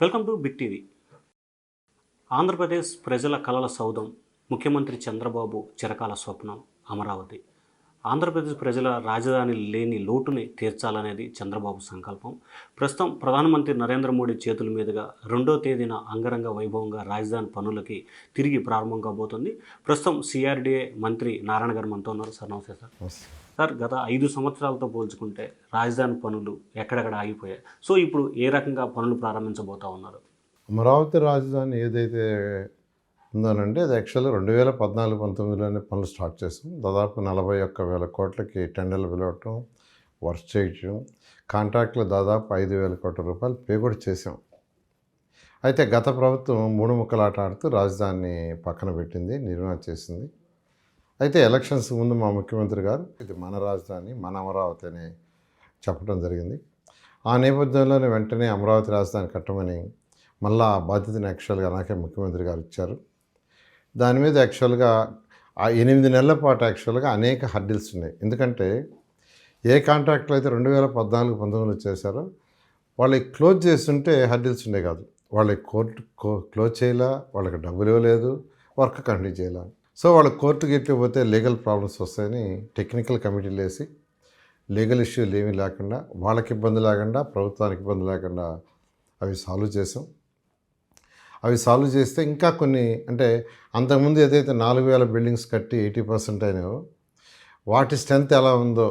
Welcome to big TV. Andhra Pradesh ప్రజల కలల సౌధం, ముఖ్యమంత్రి చంద్రబాబు చిరకాల స్వప్నం అమరావతి. ఆంధ్రప్రదేశ్ ప్రజల రాజధాని లేని లోటుని తీర్చాలనేది చంద్రబాబు సంకల్పం. ప్రస్తుతం ప్రధానమంత్రి నరేంద్ర మోడీ చేతుల మీదుగా 2వ తేదీన అంగరంగ వైభవంగా రాజధాని పనులకి తిరిగి ప్రారంభం కాబోతుంది. ప్రస్తుతం సిఆర్డీఏ మంత్రి నారాయణ గారు మనతో ఉన్నారు. సార్ నమస్తే సార్. సార్, గత 5 సంవత్సరాలతో పోల్చుకుంటే రాజధాని పనులు ఎక్కడెక్కడ ఆగిపోయాయి. సో ఇప్పుడు ఏ రకంగా పనులు ప్రారంభించబోతా ఉన్నారు? అమరావతి రాజధాని ఏదైతే ఉందోనండి, అది యాక్చువల్గా 2014-19లోనే పనులు స్టార్ట్ చేసాం. దాదాపు 41,000 కోట్లకి టెండర్లు పిలవటం, వర్క్ చేయటం, కాంట్రాక్ట్లో దాదాపు 5,000 కోట్ల రూపాయలు పే కూడా చేసాం. అయితే గత ప్రభుత్వం 3 ముక్కలాట ఆడుతూ రాజధానిని పక్కన పెట్టింది, నిర్మాణం చేసింది. అయితే ఎలక్షన్స్ ముందు మా ముఖ్యమంత్రి గారు ఇది మన రాజధాని, మన అమరావతి అని చెప్పడం జరిగింది. ఆ నేపథ్యంలోనే వెంటనే అమరావతి రాజధాని కట్టమని మళ్ళీ ఆ బాధ్యతను యాక్చువల్గా నాకే ముఖ్యమంత్రి గారు ఇచ్చారు. దాని మీద యాక్చువల్గా ఆ 8 నెలల పాటు యాక్చువల్గా అనేక హర్డిల్స్ ఉన్నాయి. ఎందుకంటే ఏ కాంట్రాక్ట్లు అయితే 2014-19లో చేశారో వాళ్ళకి క్లోజ్ చేస్తుంటే హర్డిల్స్ ఉండే కాదు. వాళ్ళకి కోర్టు క్లోజ్ చేయాల, వాళ్ళకి డబ్బులు ఇవ్వలేదు, వర్క్ కంటిన్యూ చేయాల. సో వాళ్ళకి కోర్టుకి పోతే లీగల్ ప్రాబ్లమ్స్ వస్తాయని టెక్నికల్ కమిటీలు వేసి లీగల్ ఇష్యూలు ఏమీ లేకుండా, వాళ్ళకి ఇబ్బంది లేకుండా, ప్రభుత్వానికి ఇబ్బంది లేకుండా అవి సాల్వ్ చేసాం. అవి సాల్వ్ చేస్తే ఇంకా కొన్ని, అంటే అంతకుముందు ఏదైతే 4,000 బిల్డింగ్స్ కట్టి 80% అయినాయో వాటి స్ట్రెంత్ ఎలా ఉందో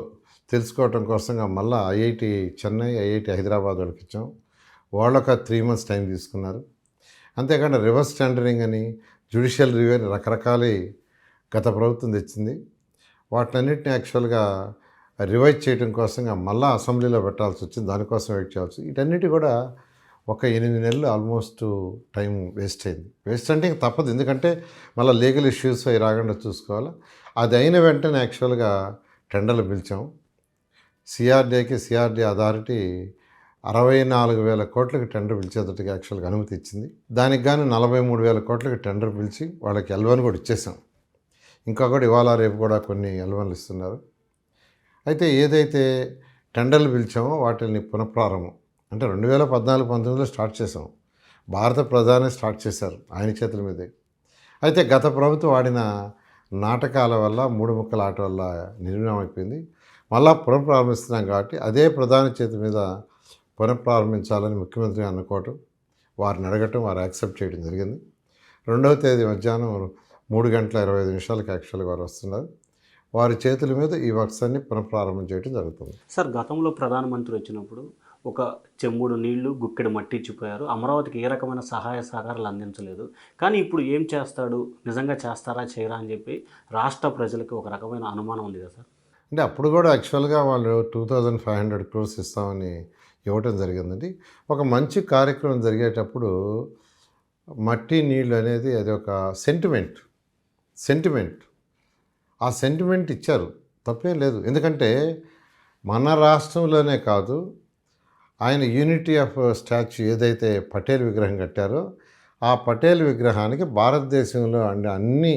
తెలుసుకోవటం కోసంగా మళ్ళీ ఐఐటి చెన్నై, ఐఐటి హైదరాబాద్ వాళ్ళకి ఇచ్చాం. వాళ్ళొక 3 months టైం తీసుకున్నారు. అంతేకాకుండా రివర్స్ టెండరింగ్ అని, జ్యుడిషియల్ రివ్యూ అని రకరకాల గత ప్రభుత్వం తెచ్చింది. వాటినన్నింటినీ యాక్చువల్గా రివైజ్ చేయడం కోసంగా మళ్ళీ అసెంబ్లీలో పెట్టాల్సి వచ్చింది. దానికోసం వెయిట్ చేయాల్సి, వీటన్నిటి కూడా ఒక 8 నెలలు ఆల్మోస్ట్ టైం వేస్ట్ అయింది. వేస్ట్ అంటే ఇంక తప్పదు, ఎందుకంటే మళ్ళీ లీగల్ ఇష్యూస్ అవి రాకుండా చూసుకోవాలి. అది అయిన వెంటనే యాక్చువల్గా టెండర్లు పిలిచాం. సిఆర్డీ అథారిటీ 64,000 కోట్లకి టెండర్ పిలిచేటట్టుగా యాక్చువల్గా అనుమతి ఇచ్చింది. దానికి గాను 43,000 కోట్లకి టెండర్ పిలిచి వాళ్ళకి L1 కూడా ఇచ్చేసాం. ఇంకా కూడా ఇవాళ రేపు కూడా కొన్ని L1లు ఇస్తున్నారు. అయితే ఏదైతే టెండర్లు పిలిచామో వాటిని పునఃప్రారంభం అంటే 2014-19లో స్టార్ట్ చేసాం. భారత ప్రధాని స్టార్ట్ చేశారు ఆయన చేతుల మీదే. అయితే గత ప్రభుత్వం ఆడిన నాటకాల వల్ల, 3 ముక్కల ఆట వల్ల నిర్వీర్యం అయిపోయింది. మళ్ళా పునఃప్రారంభిస్తున్నాం కాబట్టి అదే ప్రధాని చేతి మీద పునఃప్రారంభించాలని ముఖ్యమంత్రి అనుకోవటం, వారిని అడగటం, వారు యాక్సెప్ట్ చేయడం జరిగింది. 2వ తేదీ మధ్యాహ్నం 3:25 యాక్చువల్గా వారు వస్తున్నారు. వారి చేతుల మీద ఈ వర్క్స్ అన్ని పునఃప్రారంభం చేయడం జరుగుతుంది. సార్, గతంలో ప్రధానమంత్రి వచ్చినప్పుడు ఒక చెంబుడు నీళ్లు, గుక్కెడు మట్టి ఇచ్చిపోయారు. అమరావతికి ఏ రకమైన సహాయ సహకారాలు అందించలేదు. కానీ ఇప్పుడు ఏం చేస్తాడు, నిజంగా చేస్తారా చేయరా అని చెప్పి రాష్ట్ర ప్రజలకు ఒక రకమైన అనుమానం ఉంది కదా సార్. అంటే అప్పుడు కూడా యాక్చువల్గా వాళ్ళు 2,500 crores ఇస్తామని ఇవ్వటం జరిగిందండి. ఒక మంచి కార్యక్రమం జరిగేటప్పుడు మట్టి నీళ్ళు అనేది అది ఒక సెంటిమెంట్. ఆ సెంటిమెంట్ ఇచ్చారు, తప్పేం లేదు. ఎందుకంటే మన రాష్ట్రంలోనే కాదు, ఆయన యూనిటీ ఆఫ్ స్టాచ్యూ ఏదైతే పటేల్ విగ్రహం కట్టారో ఆ పటేల్ విగ్రహానికి భారతదేశంలో అన్ని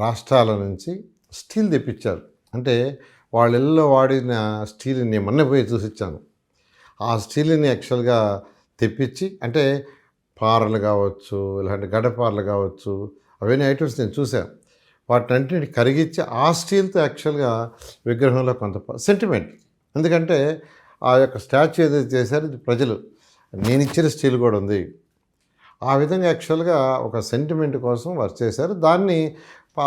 రాష్ట్రాల నుంచి స్టీల్ తెప్పించారు. అంటే వాళ్ళ ఇళ్ళలో వాడిన స్టీల్ని మొన్న పోయి చూసిచ్చాను. ఆ స్టీల్ని యాక్చువల్గా తెప్పించి, అంటే పారలు కావచ్చు, ఇలాంటి గడపారలు కావచ్చు, అవన్నీ ఐటమ్స్ నేను చూశాను. వాటిని కరిగించి ఆ స్టీల్తో యాక్చువల్గా విగ్రహంలో కొంత సెంటిమెంట్. ఎందుకంటే ఆ యొక్క స్టాచ్యూ ఏదైతే చేశారో ఇది ప్రజలు, నేను ఇచ్చిన స్టీల్ కూడా ఉంది. ఆ విధంగా యాక్చువల్గా ఒక సెంటిమెంట్ కోసం వారు చేశారు. దాన్ని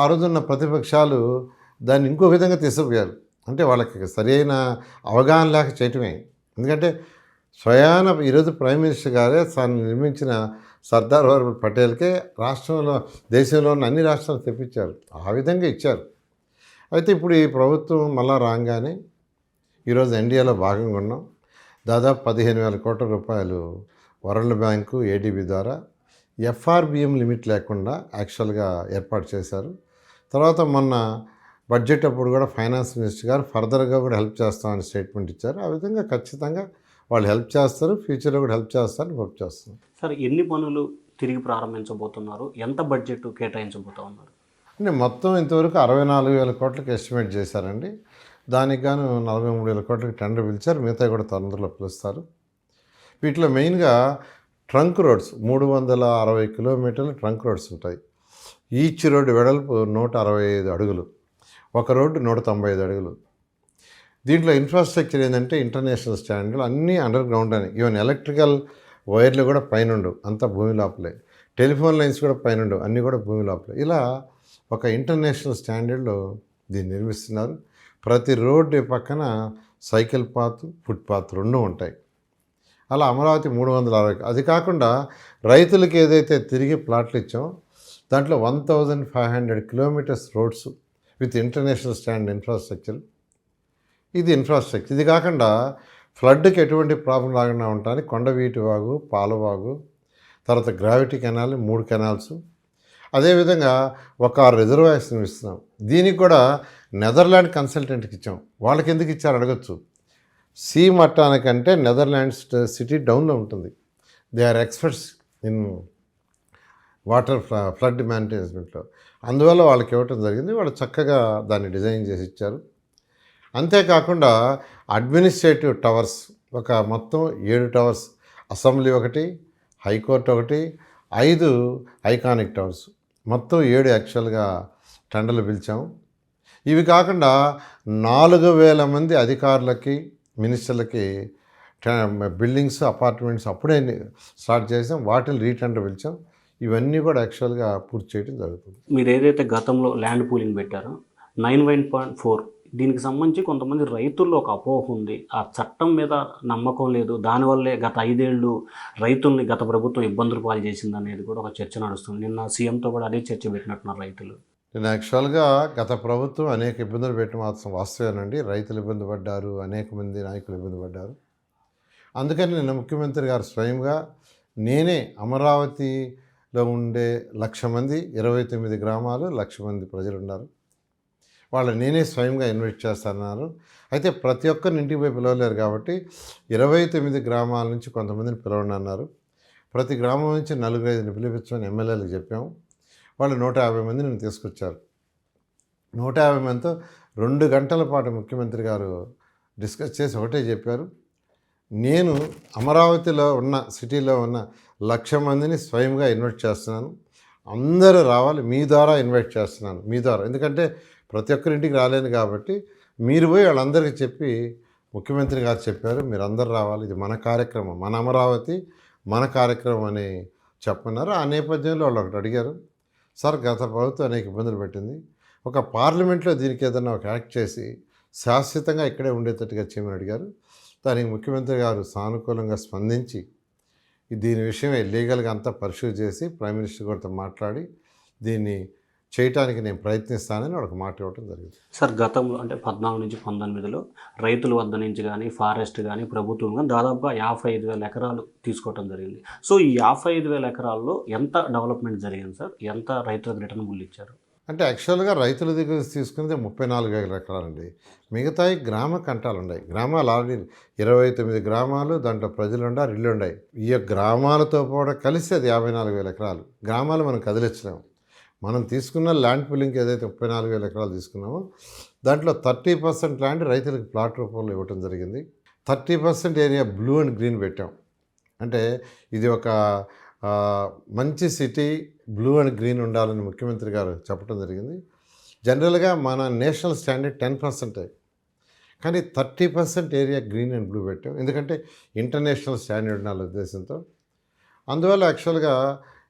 ఆ రోజున్న ప్రతిపక్షాలు దాన్ని ఇంకో విధంగా తీసుకుపోయారు. అంటే వాళ్ళకి సరైన అవగాహన లేక చేయటమే. ఎందుకంటే స్వయాన ఈరోజు ప్రైమ్ మినిస్టర్ గారే తాను నిర్మించిన సర్దార్ వల్లభాయ్ పటేల్కే రాష్ట్రంలో, దేశంలో ఉన్న అన్ని రాష్ట్రాలు తెప్పించారు. ఆ విధంగా ఇచ్చారు. అయితే ఇప్పుడు ఈ ప్రభుత్వం మళ్ళా రాగానే ఈరోజు ఎన్డీఏలో భాగంగా ఉన్నాం. దాదాపు 15,000 కోట్ల రూపాయలు వరల్డ్ బ్యాంకు, ఏడీబీ ద్వారా ఎఫ్ఆర్బిఎం లిమిట్ లేకుండా యాక్చువల్గా ఏర్పాటు చేశారు. తర్వాత మొన్న బడ్జెట్ అప్పుడు కూడా ఫైనాన్స్ మినిస్టర్ గారు ఫర్దర్గా కూడా హెల్ప్ చేస్తామని స్టేట్మెంట్ ఇచ్చారు. ఆ విధంగా ఖచ్చితంగా వాళ్ళు హెల్ప్ చేస్తారు, ఫ్యూచర్లో కూడా హెల్ప్ చేస్తారని హోప్ చేస్తున్నారు. సార్, ఎన్ని పనులు తిరిగి ప్రారంభించబోతున్నారు, ఎంత బడ్జెట్ కేటాయించబోతూ ఉన్నారు? అంటే మొత్తం ఇంతవరకు 64,000 కోట్లకి ఎస్టిమేట్ చేశారండి. దానికి గాను 43,000 కోట్లకి టెండర్ పిలిచారు. మిగతా కూడా తొందరలో పిలుస్తారు. వీటిలో మెయిన్గా ట్రంక్ రోడ్స్ 360 కిలోమీటర్లు ట్రంక్ రోడ్స్ ఉంటాయి. ఈచ్ రోడ్డు వెడల్పు 165 అడుగులు, ఒక రోడ్డు 195 అడుగులు. దీంట్లో ఇన్ఫ్రాస్ట్రక్చర్ ఏంటంటే ఇంటర్నేషనల్ స్టాండర్డ్, అన్నీ అండర్ గ్రౌండ్ అని. ఈవెన్ ఎలక్ట్రికల్ వైర్లు కూడా పైన ఉండవు, అంతా భూమి లోపలే. టెలిఫోన్ లైన్స్ కూడా పైన ఉండవు, అన్నీ కూడా భూమి లోపలే. ఇలా ఒక ఇంటర్నేషనల్ స్టాండర్డ్లో దీన్ని నిర్మిస్తున్నారు. ప్రతి రోడ్డు పక్కన సైకిల్ పాత్, ఫుట్ పాత్ రెండు ఉంటాయి. అలా అమరావతి 360. అది కాకుండా రైతులకి ఏదైతే తిరిగి ప్లాట్లు ఇచ్చామో దాంట్లో 1500 kilometres roads with international stand infrastructure. ఇది ఇన్ఫ్రాస్ట్రక్చర్. ఇది కాకుండా ఫ్లడ్కి ఎటువంటి ప్రాబ్లం రాకుండా ఉండడానికి కొండవీటి వాగు, పాలవాగు, తర్వాత గ్రావిటీ కెనాల్, 3 కెనాల్స్. అదేవిధంగా ఒక రిజర్వాయర్స్ ఇస్తున్నాం. దీనికి కూడా నెదర్లాండ్ కన్సల్టెంట్కి ఇచ్చాం. వాళ్ళకి ఎందుకు ఇచ్చారు అడగచ్చు. సీ మట్టానికంటే నెదర్లాండ్స్ సిటీ డౌన్లో ఉంటుంది. They are experts in water flood మేనేజ్మెంట్లో. అందువల్ల వాళ్ళకి ఇవ్వటం జరిగింది. వాళ్ళు చక్కగా దాన్ని డిజైన్ చేసి ఇచ్చారు. అంతేకాకుండా అడ్మినిస్ట్రేటివ్ టవర్స్ ఒక మొత్తం 7 టవర్స్, అసెంబ్లీ ఒకటి, హైకోర్టు ఒకటి, 5 ఐకానిక్ టవర్స్, మొత్తం 7 యాక్చువల్గా టెండర్లు పిలిచాము. ఇవి కాకుండా 4000 మంది అధికారులకి, మినిస్టర్లకి బిల్డింగ్స్, అపార్ట్మెంట్స్ అప్పుడే స్టార్ట్ చేసాం. వాటిని రీటెండర్ పిలిచాం. ఇవన్నీ కూడా యాక్చువల్గా పూర్తి చేయడం జరుగుతుంది. మీరు ఏదైతే గతంలో ల్యాండ్ పూలింగ్ పెట్టారో 9.4, దీనికి సంబంధించి కొంతమంది రైతుల్లో ఒక అపోహ ఉంది. ఆ చట్టం మీద నమ్మకం లేదు, దానివల్లే గత 5 ఏళ్ళు రైతుల్ని గత ప్రభుత్వం ఇబ్బందులు పాలు చేసింది అనేది కూడా ఒక చర్చ నడుస్తుంది. నిన్న సీఎంతో కూడా అదే చర్చ పెట్టినట్టున్నారు రైతులు. నేను యాక్చువల్గా గత ప్రభుత్వం అనేక ఇబ్బందులు పెట్టి మాత్రం వాస్తవేనండి. రైతులు ఇబ్బంది పడ్డారు, అనేక మంది నాయకులు ఇబ్బంది పడ్డారు. అందుకని నిన్న ముఖ్యమంత్రి గారు స్వయంగా నేనే అమరావతిలో ఉండే 1,00,000 మంది, 29 గ్రామాలు, 1,00,000 మంది ప్రజలు ఉన్నారు, వాళ్ళు నేనే స్వయంగా ఇన్వైట్ చేస్తున్నారు. అయితే ప్రతి ఒక్కరిని ఇంటికి పోయి పిలవలేరు కాబట్టి 29 గ్రామాల నుంచి కొంతమందిని పిలవండి అన్నారు. ప్రతి గ్రామం నుంచి 4-5 పిలిపించమని ఎమ్మెల్యేలకు చెప్పాము. వాళ్ళు 150 మందిని తీసుకొచ్చారు. 150 మందితో 2 గంటల పాటు ముఖ్యమంత్రి గారు డిస్కస్ చేసి ఒకటే చెప్పారు. నేను అమరావతిలో ఉన్న సిటీలో ఉన్న 1,00,000 మందిని స్వయంగా ఇన్వైట్ చేస్తున్నాను. అందరూ రావాలి, మీ ద్వారా ఇన్వైట్ చేస్తున్నాను, మీ ద్వారా. ఎందుకంటే ప్రతి ఒక్కరింటికి రాలేను కాబట్టి మీరు పోయి వాళ్ళందరికీ చెప్పి, ముఖ్యమంత్రి గారు చెప్పారు మీరందరూ రావాలి, ఇది మన కార్యక్రమం, మన అమరావతి మన కార్యక్రమం అని చెప్పన్నారు. ఆ నేపథ్యంలో వాళ్ళు ఒకటి అడిగారు, సార్ గత ప్రభుత్వం అనేక ఇబ్బందులు పెట్టింది, ఒక పార్లమెంట్లో దీనికి ఏదైనా ఒక యాక్ట్ చేసి శాశ్వతంగా ఇక్కడే ఉండేటట్టుగా చేయమని అడిగారు. దానికి ముఖ్యమంత్రి గారు సానుకూలంగా స్పందించి దీని విషయమే లీగల్గా అంతా పరిశీలి చేసి ప్రైమ్ మినిస్టర్ గారితో మాట్లాడి దీన్ని చేయటానికి నేను ప్రయత్నిస్తానని వాళ్ళకి మాట ఇవ్వడం జరిగింది. సార్ గతంలో అంటే 14 నుంచి 19లో రైతుల వద్ద నుంచి కానీ, ఫారెస్ట్ కానీ, ప్రభుత్వం కానీ దాదాపుగా 55,000 ఎకరాలు తీసుకోవడం జరిగింది. సో ఈ 55,000 ఎకరాల్లో ఎంత డెవలప్మెంట్ జరిగింది సార్? ఎంత రైతులకు రిటర్నబుల్ ఇచ్చారు? అంటే యాక్చువల్గా రైతుల దగ్గర తీసుకునేది 34,000 ఎకరాలండి. మిగతాయి గ్రామ కంటాలు ఉన్నాయి. గ్రామాలు ఆల్రెడీ 29 గ్రామాలు, దాంట్లో ప్రజలు ఉండారు, ఇల్లు ఉన్నాయి. ఈ గ్రామాలతో కూడా కలిసి అది 54,000 ఎకరాలు. గ్రామాలు మనం కదిలించలేము. మనం తీసుకున్న ల్యాండ్ పూలింగ్కి ఏదైతే 34,000 ఎకరాలు తీసుకున్నామో దాంట్లో 30% ల్యాండ్ రైతులకు ప్లాట్ రూపంలో ఇవ్వటం జరిగింది. 30% ఏరియా బ్లూ అండ్ గ్రీన్ పెట్టాం. అంటే ఇది ఒక మంచి సిటీ, బ్లూ అండ్ గ్రీన్ ఉండాలని ముఖ్యమంత్రి గారు చెప్పడం జరిగింది. జనరల్గా మన నేషనల్ స్టాండర్డ్ 10%, కానీ 30% ఏరియా గ్రీన్ అండ్ బ్లూ పెట్టాం. ఎందుకంటే ఇంటర్నేషనల్ స్టాండర్డ్ ఉండాలి ఉద్దేశంతో. అందువల్ల యాక్చువల్గా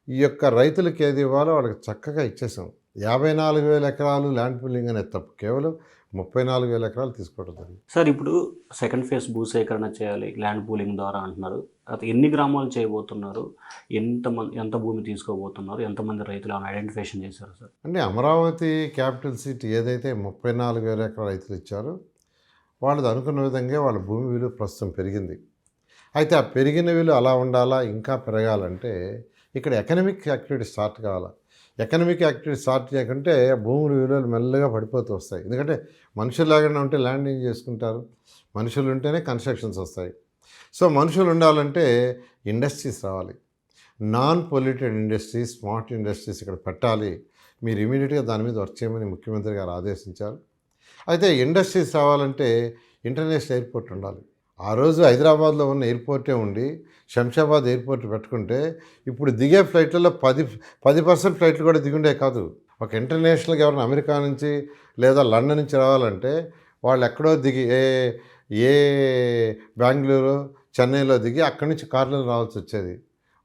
ఈ యొక్క రైతులకు ఏది ఇవ్వాలో వాళ్ళకి చక్కగా ఇచ్చేసాం. 54,000 ఎకరాలు ల్యాండ్ పూలింగ్ అనేది తప్పు, కేవలం 34,000 ఎకరాలు తీసుకోవడం జరిగింది. సార్ ఇప్పుడు సెకండ్ ఫేజ్ భూసేకరణ చేయాలి ల్యాండ్ పూలింగ్ ద్వారా అంటున్నారు. అది ఎన్ని గ్రామాలు చేయబోతున్నారు? ఎంత భూమి తీసుకోబోతున్నారు? ఎంతమంది రైతులు ఐడెంటిఫికేషన్ చేశారు సార్? అంటే అమరావతి క్యాపిటల్ సిటీ ఏదైతే 34,000 ఎకరాల రైతులు ఇచ్చారో వాళ్ళది అనుకున్న విధంగా వాళ్ళ భూమి విలువ ప్రస్తుతం పెరిగింది. అయితే ఆ పెరిగిన విలువ అలా ఉండాలా, ఇంకా పెరగాలంటే ఇక్కడ ఎకనామిక్ యాక్టివిటీ స్టార్ట్ కావాలా. ఎకనామిక్ యాక్టివిటీ స్టార్ట్ చేయకుంటే భూముల విలువలు మెల్లగా పడిపోతూ వస్తాయి. ఎందుకంటే మనుషులు లాగానే ఉంటే ల్యాండ్ ఏం చేసుకుంటారు, మనుషులు ఉంటేనే కన్స్ట్రక్షన్స్ వస్తాయి. సో మనుషులు ఉండాలంటే ఇండస్ట్రీస్ రావాలి, non polluted industries, smart industries ఇక్కడ పెట్టాలి. మీరు ఇమీడియట్గా దాని మీద వర్క్ చేయమని ముఖ్యమంత్రి గారు ఆదేశించారు. అయితే ఇండస్ట్రీస్ రావాలంటే ఇంటర్నేషనల్ ఎయిర్పోర్ట్ ఉండాలి. ఆ రోజు హైదరాబాద్లో ఉన్న ఎయిర్పోర్టే ఉండి శంషాబాద్ ఎయిర్పోర్ట్ పెట్టుకుంటే ఇప్పుడు దిగే ఫ్లైట్లలో 10% ఫ్లైట్లు కూడా దిగుండే కాదు. ఒక ఇంటర్నేషనల్గా ఎవరైనా అమెరికా నుంచి లేదా లండన్ నుంచి రావాలంటే వాళ్ళు ఎక్కడో దిగి ఏ బెంగళూరు చెన్నైలో దిగి అక్కడి నుంచి కార్లలో రావాల్సి వచ్చేది.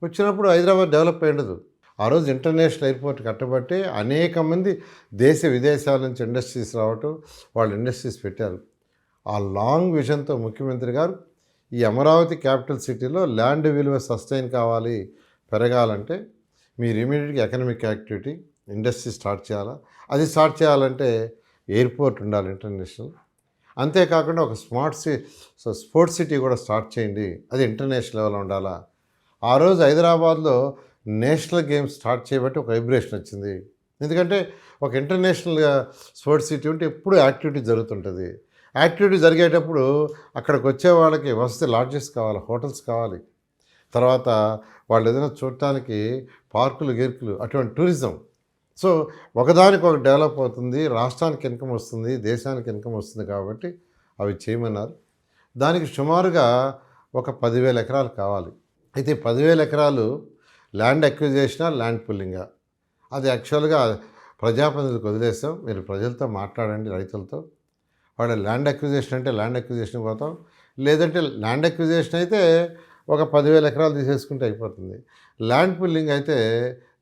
వచ్చినప్పుడు హైదరాబాద్ డెవలప్ అయి ఉండదు. ఆ రోజు ఇంటర్నేషనల్ ఎయిర్పోర్ట్ కట్టబట్టి అనేక మంది దేశ విదేశాల నుంచి ఇండస్ట్రీస్ రావటం, వాళ్ళు ఇండస్ట్రీస్ పెట్టారు. ఆ లాంగ్ విజన్తో ముఖ్యమంత్రి గారు ఈ అమరావతి క్యాపిటల్ సిటీలో ల్యాండ్ విలువ సస్టైన్ కావాలి, పెరగాలంటే మీరు ఇమీడియట్గా ఎకనామిక్ యాక్టివిటీ ఇండస్ట్రీ స్టార్ట్ చేయాలా. అది స్టార్ట్ చేయాలంటే ఎయిర్పోర్ట్ ఉండాలి ఇంటర్నేషనల్. అంతేకాకుండా ఒక స్పోర్ట్స్ సిటీ కూడా స్టార్ట్ చేయండి, అది ఇంటర్నేషనల్ లెవెల్లో ఉండాలా. ఆ రోజు హైదరాబాద్లో నేషనల్ గేమ్స్ స్టార్ట్ చేయబట్టి ఒక వైబ్రేషన్ వచ్చింది. ఎందుకంటే ఒక ఇంటర్నేషనల్గా స్పోర్ట్స్ సిటీ ఉంటే ఎప్పుడు యాక్టివిటీ జరుగుతుంటుంది. యాక్టివిటీ జరిగేటప్పుడు అక్కడికి వచ్చే వాళ్ళకి వసతి లాడ్జెస్ కావాలి, హోటల్స్ కావాలి, తర్వాత వాళ్ళు ఏదైనా చూడటానికి పార్కులు గీర్కులు, అటువంటి టూరిజం. సో ఒకదానికి ఒక డెవలప్ అవుతుంది, రాష్ట్రానికి ఇన్కమ్ వస్తుంది, దేశానికి ఇన్కమ్ వస్తుంది. కాబట్టి అవి చేయమన్నారు. దానికి సుమారుగా ఒక 10,000 ఎకరాలు కావాలి. అయితే 10,000 ఎకరాలు ల్యాండ్ అక్విజిషనా, ల్యాండ్ పుల్లింగా, అది యాక్చువల్గా ప్రజాప్రతినిధులకు వదిలేస్తాం. మీరు ప్రజలతో మాట్లాడండి, రైతులతో. వాడు ల్యాండ్ అక్విజిషన్ అంటే ల్యాండ్ అక్విజిషన్ పోతాం, లేదంటే ల్యాండ్ అక్విజిషన్ అయితే ఒక 10,000 ఎకరాలు తీసేసుకుంటే అయిపోతుంది. ల్యాండ్ పుల్లింగ్ అయితే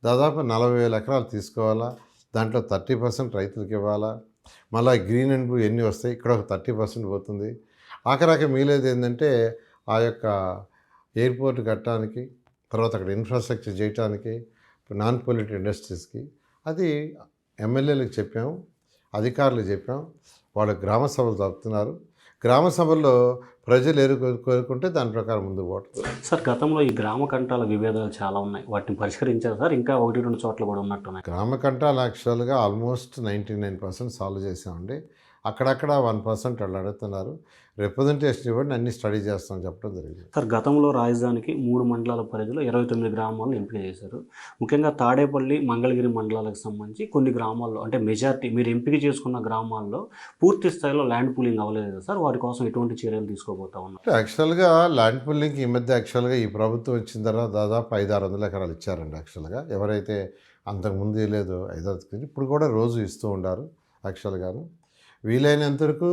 దాదాపు 40,000 ఎకరాలు తీసుకోవాలా, దాంట్లో 30% రైతులకు ఇవ్వాలా, మళ్ళీ గ్రీన్ అండ్ బ్లూ ఎన్ని వస్తాయి, ఇక్కడ ఒక 30% పోతుంది. ఆఖరాకి మిగిలేది ఏంటంటే ఆ యొక్క ఎయిర్పోర్ట్ కట్టడానికి, తర్వాత అక్కడ ఇన్ఫ్రాస్ట్రక్చర్ చేయడానికి, నాన్ పొల్యూటెడ్ ఇండస్ట్రీస్కి. అది ఎమ్మెల్యేలకు చెప్పాము, అధికారులకు చెప్పాం, వాళ్ళు గ్రామ సభలు జరుపుతున్నారు. గ్రామ సభల్లో ప్రజలు కోరుకుంటే దాని ప్రకారం ముందుకు పోవటం. సార్, గతంలో ఈ గ్రామ కంటాల విభేదాలు చాలా ఉన్నాయి, వాటిని పరిష్కరించారు సార్? ఇంకా 1-2 చోట్ల కూడా ఉన్నట్టున్నాయి. గ్రామ కంటాలు యాక్చువల్గా ఆల్మోస్ట్ 99% సాల్వ్ చేసామండి. అక్కడక్కడ 1% వాళ్ళు అడుగుతున్నారు. రిప్రజెంటేషన్ ఇవ్వండి, అన్ని స్టడీ చేస్తామని చెప్పడం జరిగింది. సార్, గతంలో రాజధానికి 3 మండలాల పరిధిలో 29 గ్రామాలను ఎంపిక చేశారు. ముఖ్యంగా తాడేపల్లి, మంగళగిరి మండలాలకు సంబంధించి కొన్ని గ్రామాల్లో, అంటే మెజార్టీ మీరు ఎంపిక చేసుకున్న గ్రామాల్లో పూర్తి స్థాయిలో ల్యాండ్ పూలింగ్ అవ్వలేదు సార్. వాటి కోసం ఎటువంటి చర్యలు తీసుకోబోతా ఉన్నారు? యాక్చువల్గా ల్యాండ్ పూలింగ్కి ఈ మధ్య యాక్చువల్గా ఈ ప్రభుత్వం వచ్చిన తర్వాత దాదాపు 500-600 ఎకరాలు ఇచ్చారండి. యాక్చువల్గా ఎవరైతే అంతకుముందు లేదో 500 ఇప్పుడు కూడా రోజు ఇస్తూ ఉండారు. యాక్చువల్గాను వీలైనంత వరకు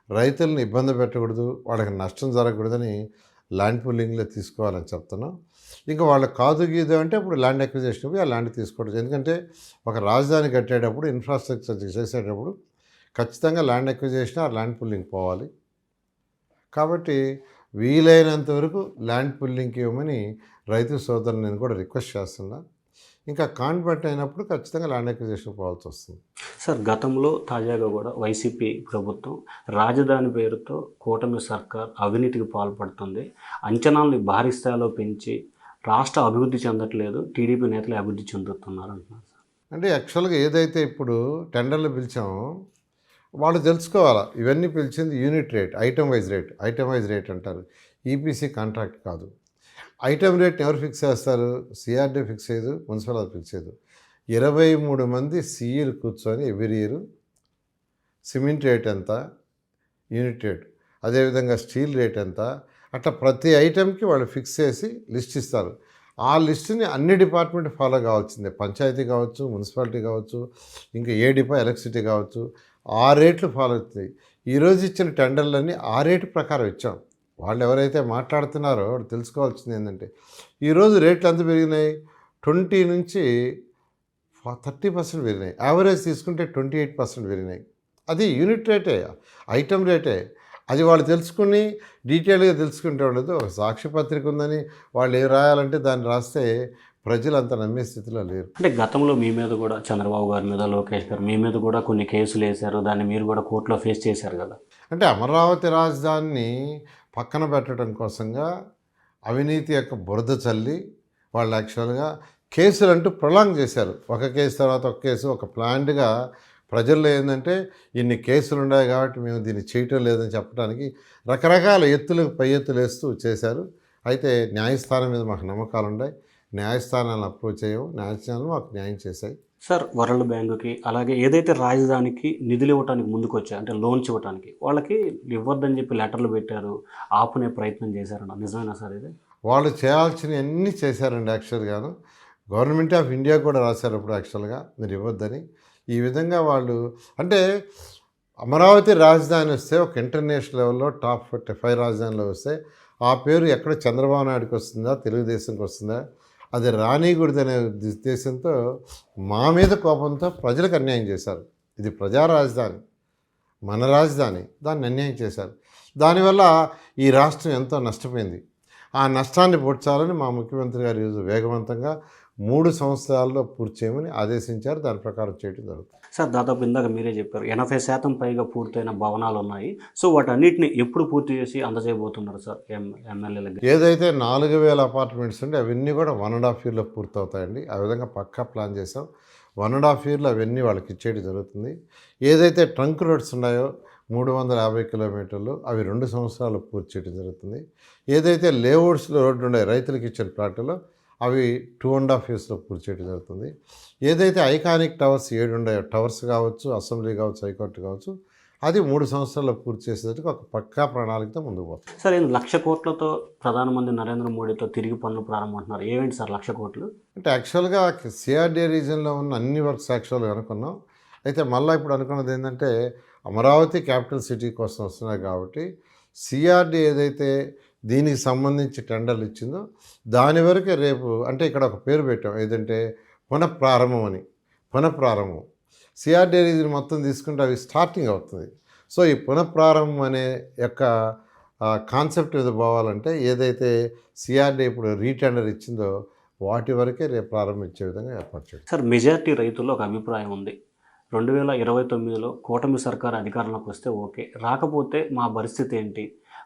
రైతులను ఇబ్బంది పెట్టకూడదు, వాళ్ళకి నష్టం జరగకూడదని ల్యాండ్ పూలింగ్లో తీసుకోవాలని చెప్తున్నాం. ఇంకా వాళ్ళకి కాదు గీదు అంటే ఇప్పుడు ల్యాండ్ అక్విజిషన్ పోయి ఆ ల్యాండ్ తీసుకోవడం. ఎందుకంటే ఒక రాజధాని కట్టేటప్పుడు, ఇన్ఫ్రాస్ట్రక్చర్ చేసేటప్పుడు ఖచ్చితంగా ల్యాండ్ అక్విజిషన్ ఆ ల్యాండ్ పూలింగ్ పోవాలి. కాబట్టి వీలైనంత వరకు ల్యాండ్ పూలింగ్కి ఇవ్వమని రైతు సోదరులు నేను కూడా రిక్వెస్ట్ చేస్తున్నా. ఇంకా కాన్వర్ట్ అయినప్పుడు ఖచ్చితంగా ల్యాండ్ అక్విజిషన్ పోవాల్సి వస్తుంది. సార్, గతంలో తాజాగా కూడా వైసీపీ ప్రభుత్వం రాజధాని పేరుతో కూటమి సర్కార్ అవినీతికి పాల్పడుతుంది, అంచనాల్ని భారీ స్థాయిలో పెంచి రాష్ట్ర అభివృద్ధి చెందట్లేదు, టీడీపీ నేతలు అభివృద్ధి చెందుతున్నారు అంటున్నారు సార్. అంటే యాక్చువల్గా ఏదైతే ఇప్పుడు టెండర్లు పిలిచామో వాళ్ళు తెలుసుకోవాలా, ఇవన్నీ పిలిచింది unit rate, item wise rate అంటారు. ఈపీసీ కాంట్రాక్ట్ కాదు. ఐటమ్ రేట్ని ఎవరు ఫిక్స్ చేస్తారు? సిఆర్డీ ఫిక్స్ చేయదు, మున్సిపల్ ఫిక్స్ చేయదు. 23 మంది సీఈలు కూర్చొని ఎవ్రీ ఇయర్ సిమెంట్ రేట్ ఎంత, యూనిట్ రేట్, అదేవిధంగా స్టీల్ రేట్ ఎంత, అట్లా ప్రతి ఐటెంకి వాళ్ళు ఫిక్స్ చేసి లిస్ట్ ఇస్తారు. ఆ లిస్టుని అన్ని డిపార్ట్మెంట్ ఫాలో కావాల్సిందే. పంచాయతీ కావచ్చు, మున్సిపాలిటీ కావచ్చు, ఇంకా ఎలక్ట్రిసిటీ కావచ్చు, ఆ రేట్లు ఫాలో అవుతాయి. ఈరోజు ఇచ్చిన టెండర్లన్నీ ఆ రేటు ప్రకారం ఇచ్చాం. వాళ్ళు ఎవరైతే మాట్లాడుతున్నారో వాళ్ళు తెలుసుకోవాల్సింది ఏంటంటే ఈరోజు రేట్లు ఎంత పెరిగినాయి, 20 నుంచి 30% పెరిగినాయి. యావరేజ్ తీసుకుంటే 28% పెరిగినాయి. అది యూనిట్ రేటే, ఐటమ్ రేటే. అది వాళ్ళు తెలుసుకుని డీటెయిల్గా తెలుసుకుంటే ఉండదు. ఒక సాక్షి పత్రిక ఉందని వాళ్ళు ఏం రాయాలంటే దాన్ని రాస్తే ప్రజలు అంత నమ్మే స్థితిలో లేరు. అంటే గతంలో మీ మీద కూడా, చంద్రబాబు గారి మీద, లోకేష్ గారు మీ మీద కూడా కొన్ని కేసులు వేశారు, దాన్ని మీరు కూడా కోర్టులో ఫేస్ చేశారు కదా. అంటే అమరావతి రాజధానిని పక్కన పెట్టడం కోసంగా అవినీతి యొక్క బురద చల్లి వాళ్ళు యాక్చువల్గా కేసులు అంటూ ప్రొలాంగ్ చేశారు. ఒక కేసు తర్వాత ఒక కేసు, ఒక ప్లాన్డ్గా ప్రజల్లో ఏంటంటే ఇన్ని కేసులు ఉన్నాయి కాబట్టి మేము దీన్ని చేయటం లేదని చెప్పడానికి రకరకాల పై ఎత్తులు వేస్తూ చేశారు. అయితే న్యాయస్థానం మీద మాకు నమ్మకాలు ఉన్నాయి. న్యాయస్థానాలను అప్రోచ్ చేయము, న్యాయస్థానాలు మాకు న్యాయం చేశాయి. సార్ వరల్డ్ బ్యాంకుకి అలాగే ఏదైతే రాజధానికి నిధులు ఇవ్వడానికి ముందుకు వచ్చాయి అంటే లోన్స్ ఇవ్వడానికి వాళ్ళకి ఇవ్వద్దని చెప్పి లెటర్లు పెట్టారు, ఆపునే ప్రయత్నం చేశారన్న నిజమేనా సార్ ఇది? వాళ్ళు చేయాల్సినవన్నీ చేశారండి యాక్చువల్గాను. గవర్నమెంట్ ఆఫ్ ఇండియా కూడా రాశారు అప్పుడు యాక్చువల్గా మీరు ఇవ్వద్దని. ఈ విధంగా వాళ్ళు అంటే అమరావతి రాజధాని వస్తే ఒక ఇంటర్నేషనల్ లెవెల్లో టాప్ 5 రాజధానిలో వస్తే ఆ పేరు ఎక్కడ చంద్రబాబు నాయుడుకి వస్తుందా, తెలుగుదేశంకి వస్తుందా, అది రానీకూడదనే ఉద్దేశంతో మా మీద కోపంతో ప్రజలకు అన్యాయం చేశారు. ఇది ప్రజా రాజధాని, మన రాజధాని, దాన్ని అన్యాయం చేశారు. దానివల్ల ఈ రాష్ట్రం ఎంతో నష్టపోయింది. ఆ నష్టాన్ని పూడ్చాలని మా ముఖ్యమంత్రి గారు ఈరోజు వేగవంతంగా 3 సంవత్సరాల్లో పూర్తి చేయమని ఆదేశించారు. దాని ప్రకారం చేయడం జరుగుతుంది. సార్ దాదాపు ఇందాక మీరే చెప్పారు 80% పైగా పూర్తయిన భవనాలు ఉన్నాయి. సో వాటన్నిటిని ఎప్పుడు పూర్తి చేసి అందజేయబోతున్నారు సార్ ఎమ్మెల్యేలకు? ఏదైతే 4000 అపార్ట్మెంట్స్ ఉంటే అవన్నీ కూడా 1.5 ఇయర్లో పూర్తవుతాయండి. ఆ విధంగా పక్కా ప్లాన్ చేసాం. 1.5 ఇయర్లో అవన్నీ వాళ్ళకి ఇచ్చేయడం జరుగుతుంది. ఏదైతే ట్రంక్ రోడ్స్ ఉన్నాయో 350 కిలోమీటర్లు అవి 2 సంవత్సరాలు పూర్తి చేయడం జరుగుతుంది. ఏదైతే లేఅవుట్స్లో రోడ్డు ఉన్నాయి రైతులకు ఇచ్చిన ప్లాట్లో అవి 2.5 ఇయర్స్లో పూర్తి చేయడం జరుగుతుంది. ఏదైతే ఐకానిక్ టవర్స్ 7 ఉన్నాయో టవర్స్ కావచ్చు, అసెంబ్లీ కావచ్చు, హైకోర్టు కావచ్చు, అది 3 సంవత్సరాల్లో పూర్తి చేసేందుకు ఒక పక్కా ప్రణాళికతో ముందుకు పోతుంది. సార్ ఏంది 1,00,000 కోట్లతో ప్రధానమంత్రి నరేంద్ర మోడీతో తిరిగి పనులు ప్రారంభం అంటున్నారు. ఏమేంటి సార్ 1,00,000 కోట్లు? అంటే యాక్చువల్గా సిఆర్డీఏ రీజన్లో ఉన్న అన్ని వర్క్స్ యాక్చువల్గా అనుకున్నాం. అయితే మళ్ళీ ఇప్పుడు అనుకున్నది ఏంటంటే అమరావతి క్యాపిటల్ సిటీ కోసం వస్తున్నాయి కాబట్టి సిఆర్డీ ఏదైతే దీనికి సంబంధించి టెండర్లు ఇచ్చిందో దాని వరకే రేపు అంటే ఇక్కడ ఒక పేరు పెట్టాం ఏదంటే పునఃప్రారంభం అని. పునఃప్రారంభం సిఆర్డీ రీజన్ మొత్తం తీసుకుంటే అవి స్టార్టింగ్ అవుతుంది. సో ఈ పునఃప్రారంభం అనే యొక్క కాన్సెప్ట్ మీద పోవాలంటే ఏదైతే సిఆర్డీ ఇప్పుడు రీటెండర్ ఇచ్చిందో వాటి వరకే రేపు ప్రారంభించే విధంగా ఏర్పాటు చేయాలి. సార్ మెజారిటీ రైతుల్లో ఒక అభిప్రాయం ఉంది, 2029లో కూటమి సర్కారు అధికారంలోకి వస్తే ఓకే, రాకపోతే మా పరిస్థితి ఏంటి,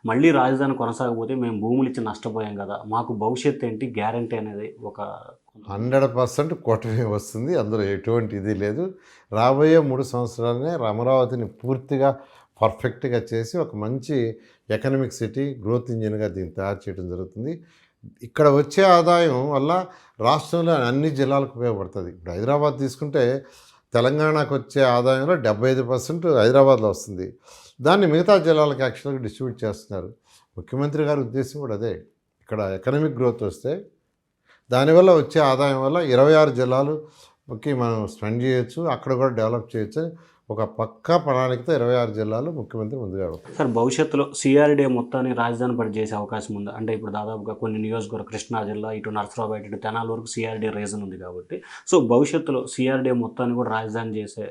మళ్ళీ రాజధాని కొనసాగకపోతే మేము భూములు ఇచ్చి నష్టపోయాం కదా, మాకు భవిష్యత్తు ఏంటి, గ్యారంటీ అనేది ఒక 100% కూటమి వస్తుంది. అందులో ఎటువంటి ఇది లేదు. రాబోయే 3 సంవత్సరాలనే అమరావతిని పూర్తిగా పర్ఫెక్ట్గా చేసి ఒక మంచి ఎకనామిక్ సిటీ గ్రోత్ ఇంజిన్గా దీన్ని తయారు చేయడం జరుగుతుంది. ఇక్కడ వచ్చే ఆదాయం వల్ల రాష్ట్రంలో అన్ని జిల్లాలకు ఉపయోగపడుతుంది. ఇప్పుడు హైదరాబాద్ తీసుకుంటే తెలంగాణకు వచ్చే ఆదాయంలో 75% హైదరాబాద్లో వస్తుంది. దాన్ని మిగతా జిల్లాలకు యాక్చువల్గా డిస్ట్రిబ్యూట్ చేస్తున్నారు. ముఖ్యమంత్రి గారి ఉద్దేశం కూడా అదే. ఇక్కడ ఎకనామిక్ గ్రోత్ వస్తే దానివల్ల వచ్చే ఆదాయం వల్ల 26 జిల్లాలుకి మనం స్పెండ్ చేయొచ్చు, అక్కడ కూడా డెవలప్ చేయొచ్చు. ఒక పక్కా ప్రణాళికతో 26 జిల్లాలు ముఖ్యమంత్రి ముందుగా వెళ్తారు. సార్ భవిష్యత్తులో సిఆర్డీ మొత్తాన్ని రాజధాని పడి చేసే అవకాశం ఉంది అంటే ఇప్పుడు దాదాపుగా కొన్ని నియోజకవర్గ కృష్ణా జిల్లా ఇటు నరసరావుపేట ఇటు తెనాలి వరకు సిఆర్డీ రీజన్ ఉంది కాబట్టి సో భవిష్యత్తులో సిఆర్డీ మొత్తాన్ని కూడా రాజధాని చేసే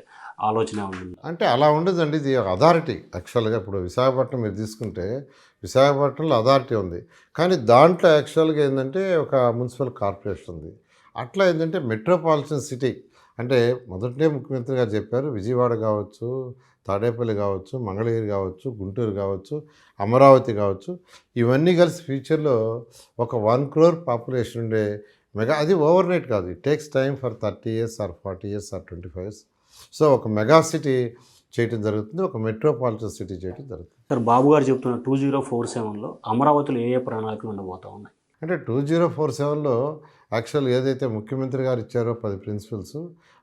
ఆలోచన ఉంది అంటే అలా ఉండదండి. ఇది అథారిటీ యాక్చువల్గా. ఇప్పుడు విశాఖపట్నం మీరు తీసుకుంటే విశాఖపట్నంలో అథారిటీ ఉంది, కానీ దాంట్లో యాక్చువల్గా ఏంటంటే ఒక మున్సిపల్ కార్పొరేషన్ ఉంది. అట్లా ఏంటంటే మెట్రోపాలిటన్ సిటీ అంటే మొదటే ముఖ్యమంత్రి గారు చెప్పారు, విజయవాడ కావచ్చు, తాడేపల్లి కావచ్చు, మంగళగిరి కావచ్చు, గుంటూరు కావచ్చు, అమరావతి కావచ్చు, ఇవన్నీ కలిసి ఫ్యూచర్లో ఒక 1 crore పాపులేషన్ ఉండే మెగా, అది ఓవర్ నైట్ కాదు, it takes time for 30 years or 40 years or 25 years. So ఒక మెగా సిటీ చేయటం జరుగుతుంది, ఒక మెట్రోపాలిటన్ సిటీ చేయడం జరుగుతుంది. సార్ బాబు గారు చెప్తున్న 2047లో అమరావతిలో ఏ ప్రణాళికలు ఉండబోతా ఉన్నాయి అంటే 2047లో యాక్చువల్ ఏదైతే ముఖ్యమంత్రి గారు ఇచ్చారో 10 ప్రిన్సిపల్స్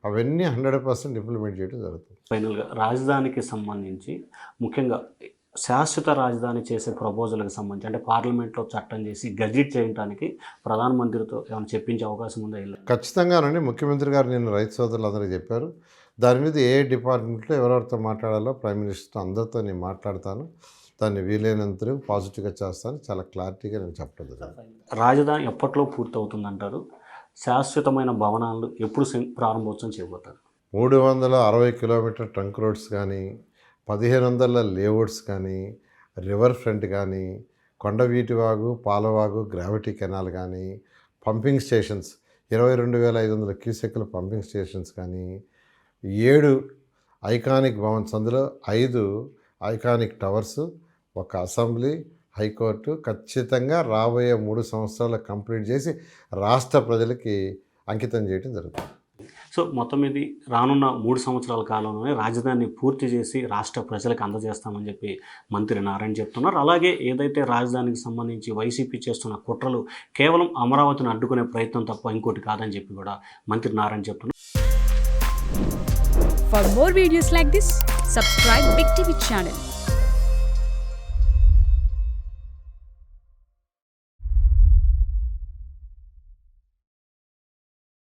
అవన్నీ 100% ఇంప్లిమెంట్ చేయడం జరుగుతుంది. ఫైనల్గా రాజధానికి సంబంధించి ముఖ్యంగా శాశ్వత రాజధాని చేసే ప్రపోజల్కి సంబంధించి అంటే పార్లమెంట్లో చట్టం చేసి గజెట్ చేయడానికి ప్రధానమంత్రితో ఏమైనా చెప్పించే అవకాశం ఉందా? ఖచ్చితంగానండి. ముఖ్యమంత్రి గారు నిన్న రైతు సోదరులందరికీ చెప్పారు. దాని మీద ఏ డిపార్ట్మెంట్లో ఎవరెవరితో మాట్లాడాలో ప్రైమ్ మినిస్టర్ అందరితో నేను మాట్లాడతాను, దాన్ని వీలైనంత పాజిటివ్గా చేస్తాను, చాలా క్లారిటీగా నేను చెప్పడం జరిగింది. రాజధాని ఎప్పట్లో పూర్తవుతుందంటారు? శాశ్వతమైన భవనాలు ఎప్పుడు ప్రారంభోత్సవం చేయబోతారు? 360 కిలోమీటర్ ట్రంక్ రోడ్స్ కానీ, 1500 లేఅవుట్స్ కానీ, రివర్ ఫ్రంట్ కానీ, కొండవీటివాగు, పాలవాగు, గ్రావిటీ కెనాల్ కానీ, పంపింగ్ స్టేషన్స్ 22,500 క్యూసెక్ల పంపింగ్ స్టేషన్స్ కానీ, 7 ఐకానిక్ భవన్స్, అందులో 5 ఐకానిక్ టవర్స్, ఒక అసెంబ్లీ, హైకోర్టు ఖచ్చితంగా రాబోయే 3 సంవత్సరాలు కంప్లీట్ చేసి రాష్ట్ర ప్రజలకి అంకితం చేయడం జరుగుతుంది. సో మొత్తం ఇది రానున్న 3 సంవత్సరాల కాలంలోనే రాజధానిని పూర్తి చేసి రాష్ట్ర ప్రజలకు అందజేస్తామని చెప్పి మంత్రి నారాయణ చెప్తున్నారు. అలాగే ఏదైతే రాజధానికి సంబంధించి వైసీపీ చేస్తున్న కుట్రలు కేవలం అమరావతిని అడ్డుకునే ప్రయత్నం తప్ప ఇంకోటి కాదని చెప్పి కూడా మంత్రి నారాయణ చెప్తున్నారు. For more videos like this, subscribe Big TV channel.